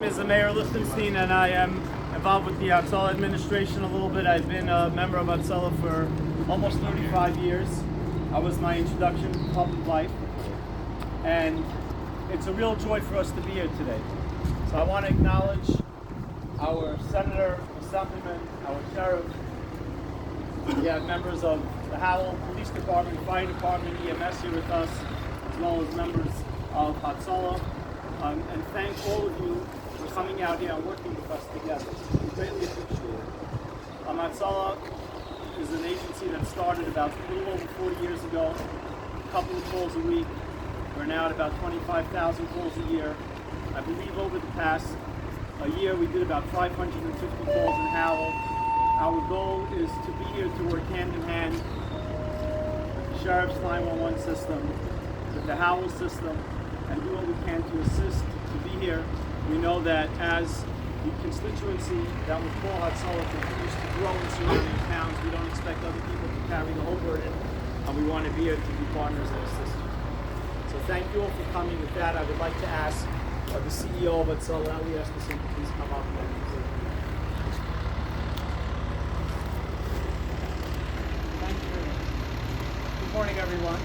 Is Mayor Lichtenstein, and I am involved with the Hatzolah administration a little bit. I've been a member of Hatzolah for almost 35 years. I was my introduction to public life, and it's a real joy for us to be here today. So I want to acknowledge our Senator, Assemblyman, our Sheriff. We have members of the Howell Police Department, Fire Department, EMS here with us, as well as members of Hatzolah. And thank all of you for coming out here and working with us together. We greatly appreciate it. Hatzolah is an agency that started about a little over 40 years ago, a couple of calls a week. We're now at about 25,000 calls a year. I believe over the past year we did about 550 calls in Howell. Our goal is to be here to work hand in hand with the Sheriff's 911 system, with the Howell system, and do what we can to assist to be here. We know that as the constituency that we call Hatzolah continues to grow in surrounding towns, we don't expect other people to carry the whole burden, and we want to be here to be partners and assist. So thank you all for coming. With that, I would like to ask the CEO of Hatzolah, to please come up and thank you. Good morning, everyone.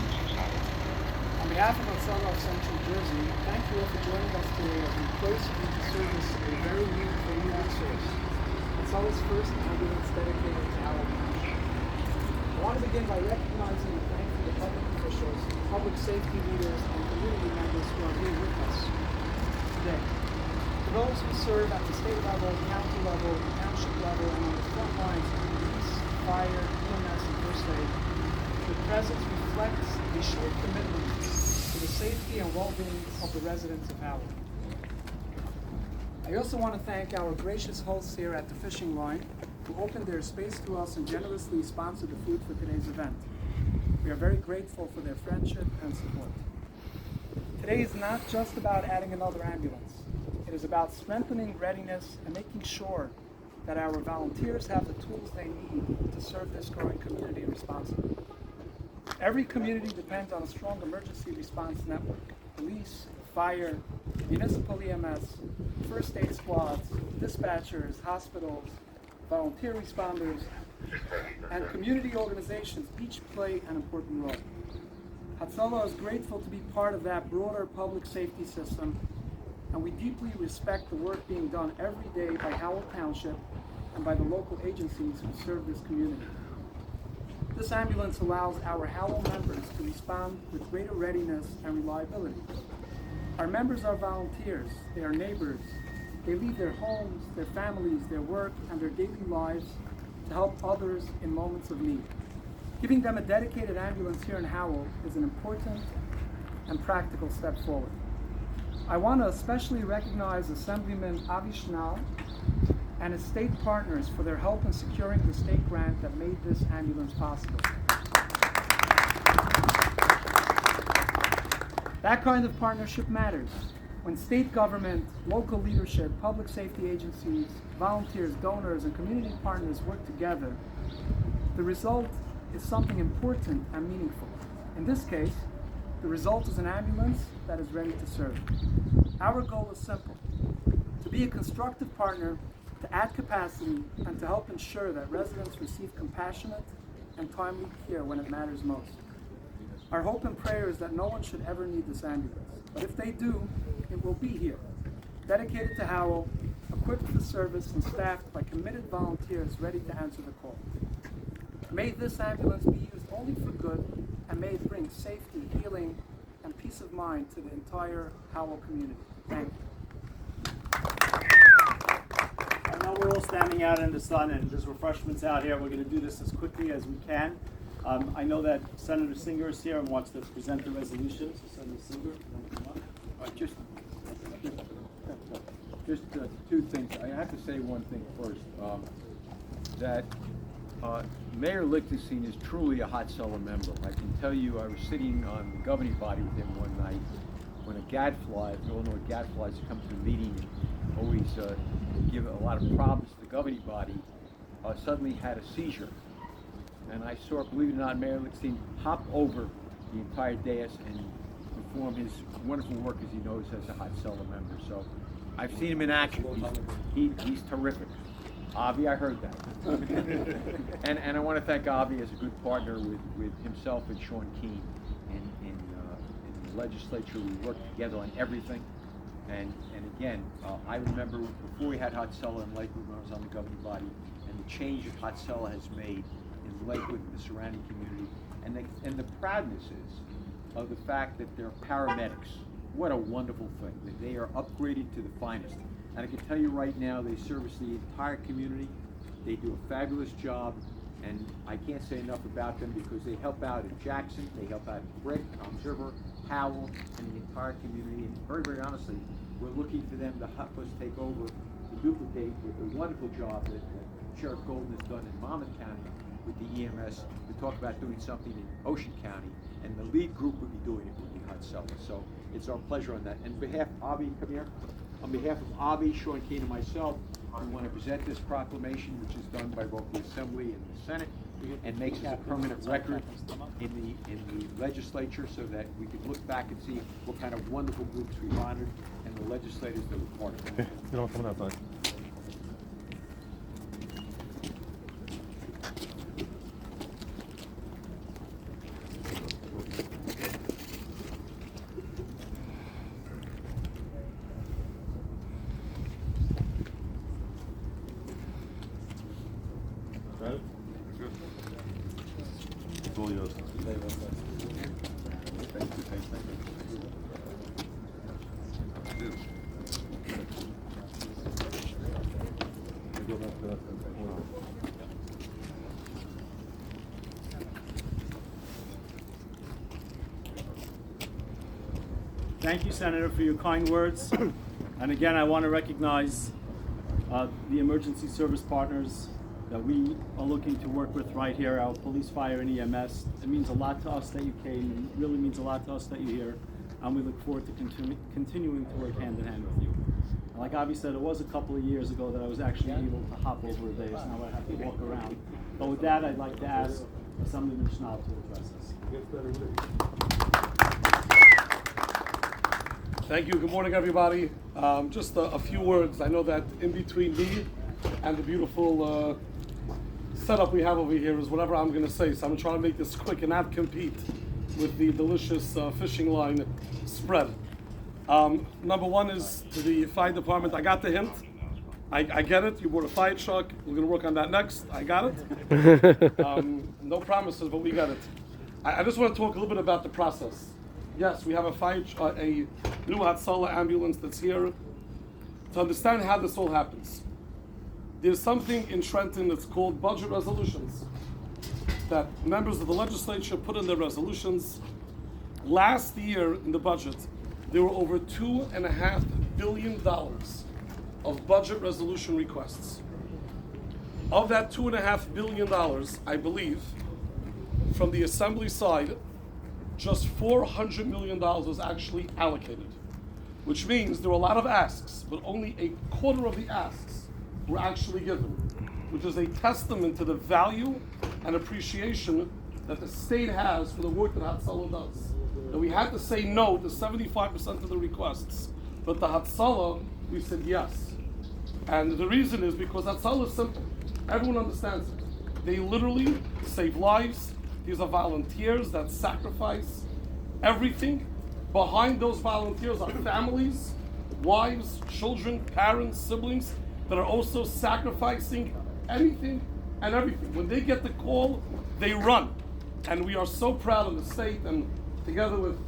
On behalf of Hatzolah of Central Jersey, thank you all for joining us today as we place into service a very meaningful new resource, Hatzollah's first ambulance dedicated to our county. I want to begin by recognizing and thanking the public officials, public safety leaders, and community members who are here with us today. For those who serve at the state level, county level, township level, and on the front lines of police, fire, EMS, and first aid, your presence reflects a shared commitment to the safety and well-being of the residents of Howell. I also want to thank our gracious hosts here at the fishing line who opened their space to us and generously sponsored the food for today's event. We are very grateful for their friendship and support. Today is not just about adding another ambulance. It is about strengthening readiness and making sure that our volunteers have the tools they need to serve this growing community responsibly. Every community depends on a strong emergency response network. Police, fire, municipal EMS, first aid squads, dispatchers, hospitals, volunteer responders, and community organizations each play an important role. Hatzolah is grateful to be part of that broader public safety system, and we deeply respect the work being done every day by Howell Township and by the local agencies who serve this community. This ambulance allows our Howell members to respond with greater readiness and reliability. Our members are volunteers, they are neighbors, they leave their homes, their families, their work, and their daily lives to help others in moments of need. Giving them a dedicated ambulance here in Howell is an important and practical step forward. I want to especially recognize Assemblyman Schnall and his state partners for their help in securing the state grant that made this ambulance possible. That kind of partnership matters. When state government, local leadership, public safety agencies, volunteers, donors, and community partners work together, the result is something important and meaningful. In this case, the result is an ambulance that is ready to serve. Our goal is simple: to be a constructive partner, to add capacity, and to help ensure that residents receive compassionate and timely care when it matters most. Our hope and prayer is that no one should ever need this ambulance, but if they do, it will be here, dedicated to Howell, equipped for service and staffed by committed volunteers ready to answer the call. May this ambulance be used only for good, and may it bring safety, healing, and peace of mind to the entire Howell community. Thank you. I know we're all standing out in the sun and there's refreshments out here. We're going to do this as quickly as we can. I know that Senator Singer is here and wants to present the resolution. So Senator Singer, you want to come up? Just two things. I have to say one thing first, that Mayor Lichtenstein is truly a Hatzolah member. I can tell you, I was sitting on the governing body with him one night when a gadfly, if you all know what gadflies come to the meeting and always give a lot of problems to the governing body, suddenly had a seizure. And I saw, believe it or not, Mayor Lichtenstein hop over the entire dais and perform his wonderful work, as he knows, as a Hatzolah member. So I've seen him in action. He's terrific. Avi, I heard that. and I want to thank Avi as a good partner with himself and Sean Keane in the legislature. We worked together on everything. And again, I remember before we had Hatzolah in Lakewood when I was on the governing body, and the change that Hatzolah has made in Lakewood and the surrounding community, and the proudness is of the fact that they're paramedics. What a wonderful thing, that they are upgraded to the finest. And I can tell you right now, they service the entire community. They do a fabulous job, and I can't say enough about them because they help out in Jackson, they help out in Brick, Tom's River, Howell, and the entire community. And very, very honestly, we're looking for them to help us take over, to duplicate with the wonderful job that Sheriff Golden has done in Monmouth County with the EMS. We talk about doing something in Ocean County, and the lead group would be doing it with the Hatzolah. So it's our pleasure on that. And on behalf of Avi, come here. On behalf of Avi, Sean Keane, and myself, we want to present this proclamation, which is done by both the Assembly and the Senate, and makes it a permanent record in the legislature, so that we can look back and see what kind of wonderful groups we've honored and the legislators that were part of it. You don't come outside. It's all yours. Thank you, Senator, for your kind words. And again, I want to recognize the emergency service partners that we are looking to work with right here, our police, fire, and EMS. It means a lot to us that you came. It really means a lot to us that you're here. And we look forward to continuing to work hand in hand with you. And like Avi said, it was a couple of years ago that I was actually able to hop over a day, so now I have to walk around. But with that, I'd like to ask Assemblyman Schnall to address us. Thank you. Good morning, everybody. Just a few words. I know that in between me and the beautiful setup we have over here is whatever I'm going to say. So I'm going to try to make this quick and not compete with the delicious fishing line spread. Number one is to the fire department. I got the hint. I get it. You brought a fire truck. We're going to work on that next. I got it. No promises, but we got it. I just want to talk a little bit about the process. Yes, we have a new Hatzolah ambulance that's here. To understand how this all happens, there's something in Trenton that's called budget resolutions that members of the legislature put in their resolutions. Last year in the budget, there were over $2.5 billion of budget resolution requests. Of that $2.5 billion, I believe, from the Assembly side, just $400 million was actually allocated, which means there were a lot of asks, but only a quarter of the asks were actually given, which is a testament to the value and appreciation that the state has for the work that Hatzolah does. And we had to say no to 75% of the requests, but the Hatzolah, we said yes. And the reason is because Hatzolah is simple. Everyone understands it. They literally save lives. These are volunteers that sacrifice everything. Behind those volunteers are families, wives, children, parents, siblings that are also sacrificing anything and everything. When they get the call, they run. And we are so proud of the state, and together with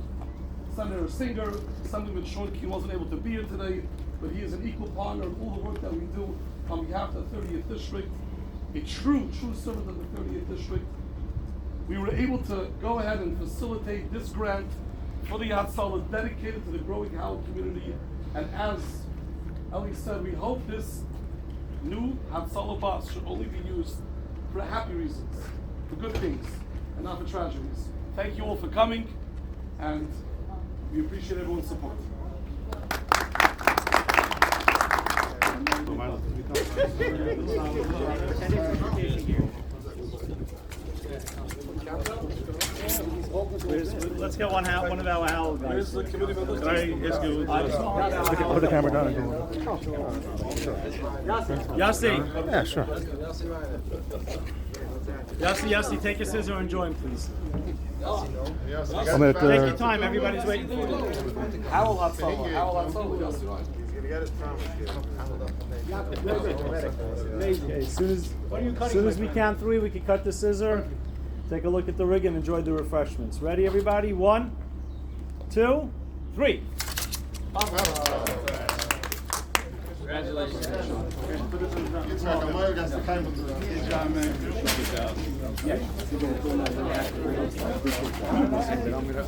Senator Singer, Assemblyman Sean Keane wasn't able to be here today, but he is an equal partner of all the work that we do on behalf of the 30th District, a true servant of the 30th District. We were able to go ahead and facilitate this grant for the Hatzolah dedicated to the growing Howell community. And as Ellie said, we hope this new Hatzolah bus should only be used for happy reasons, for good things, and not for tragedies. Thank you all for coming, and we appreciate everyone's support. Let's get one of our Howell guys. Here's the committee members. Put the camera down and go. Yossi, Yeah, sure. Yossi, take your scissor and join, please. I'm at Take your time. Everybody's waiting for you. Howell Hatzolah. Howell Hatzolah. Okay, as soon as we count three, we can cut the scissor, take a look at the rig, and enjoy the refreshments. Ready, everybody? 1, 2, 3.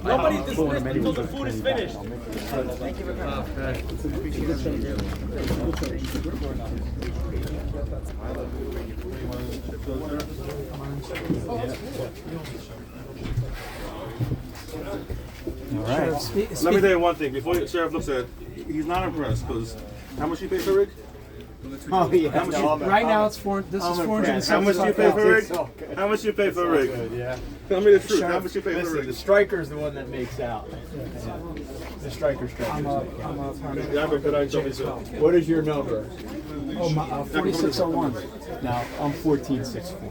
Nobody dismissed until the food is finished. Thank you very much. All right. Let me tell you one thing, before the sheriff looks at it, he's not impressed, because how much you pay for Rick? Oh, yeah. Right now it's this is How much you pay for Rick? How much you pay for Rick? Yeah. Tell me the truth, how much you pay for Listen, Rick? the striker's the one that makes out. The striker. Yeah, but could I tell me so? What is your number? 4601. Now, I'm 1464.